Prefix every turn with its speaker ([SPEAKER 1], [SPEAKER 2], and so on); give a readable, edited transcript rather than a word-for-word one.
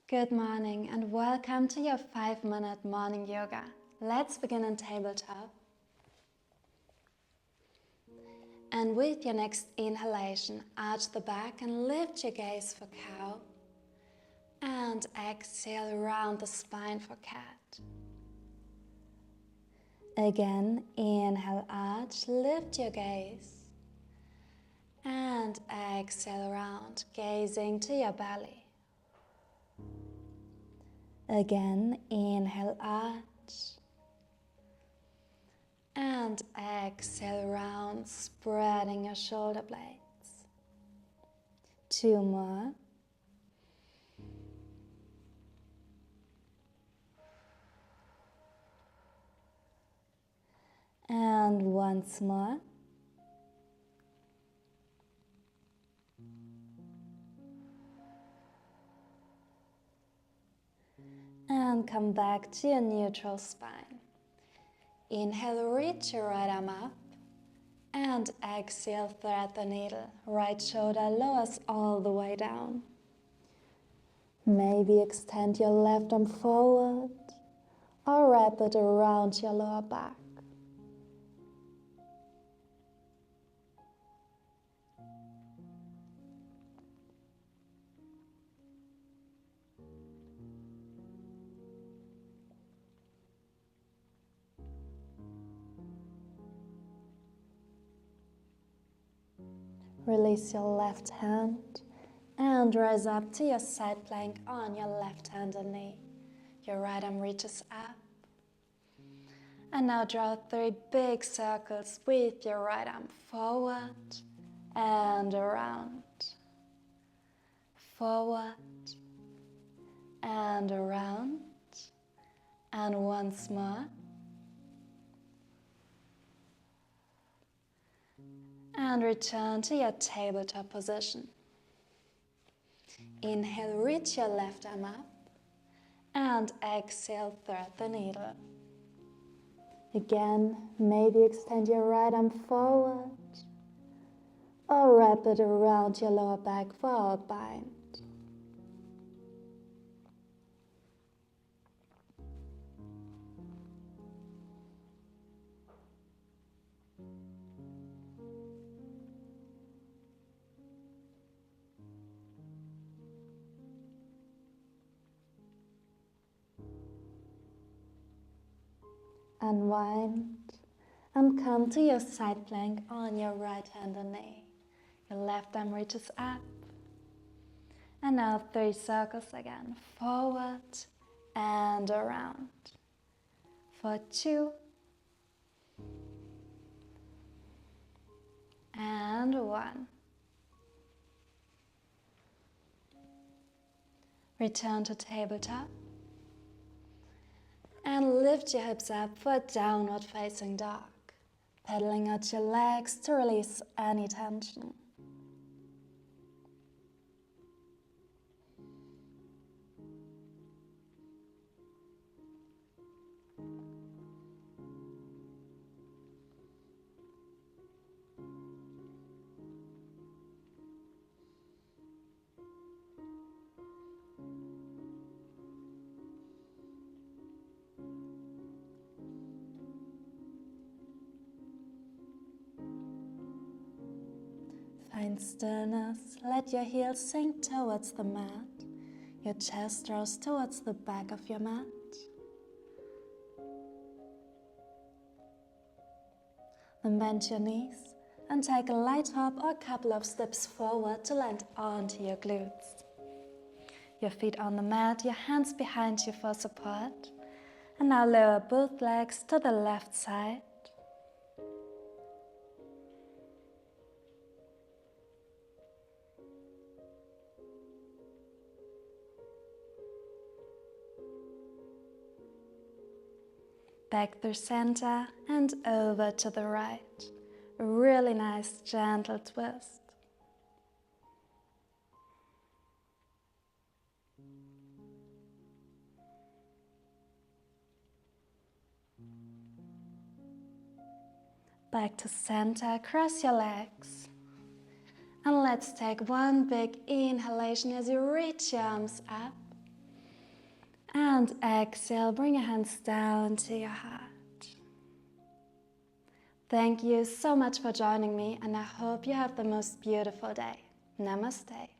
[SPEAKER 1] Good morning and welcome to your 5-minute morning yoga. Let's begin in tabletop. And with your next inhalation, arch the back and lift your gaze for cow. And exhale around the spine for cat. Again, inhale, arch, lift your gaze. And exhale around, gazing to your belly. Again, inhale, arch. And exhale around, spreading your shoulder blades. 2 more. And once more. And come back to your neutral spine. Inhale, reach your right arm up. And exhale, thread the needle. Right shoulder lowers all the way down. Maybe extend your left arm forward or wrap it around your lower back. Release your left hand and rise up to your side plank on your left hand and knee. Your right arm reaches up. And now draw 3 big circles with your right arm forward and around. Forward and around. And once more. And return to your tabletop position. Inhale, reach your left arm up. And exhale, thread the needle. Again, maybe extend your right arm forward. Or wrap it around your lower back for a bind. Unwind and come to your side plank on your right hand and knee. Your left arm reaches up. And now 3 circles again, forward and around. For 2 and 1. Return to tabletop. And lift your hips up for downward facing dog. Pedaling out your legs to release any tension. Find stillness, let your heels sink towards the mat. Your chest draws towards the back of your mat. Then bend your knees and take a light hop or a couple of steps forward to land onto your glutes. Your feet on the mat, your hands behind you for support. And now lower both legs to the left side. Back through center and over to the right. A really nice gentle twist. Back to center, cross your legs. And let's take one big inhalation as you reach your arms up. And exhale, bring your hands down to your heart. Thank you so much for joining me, and I hope you have the most beautiful day. Namaste.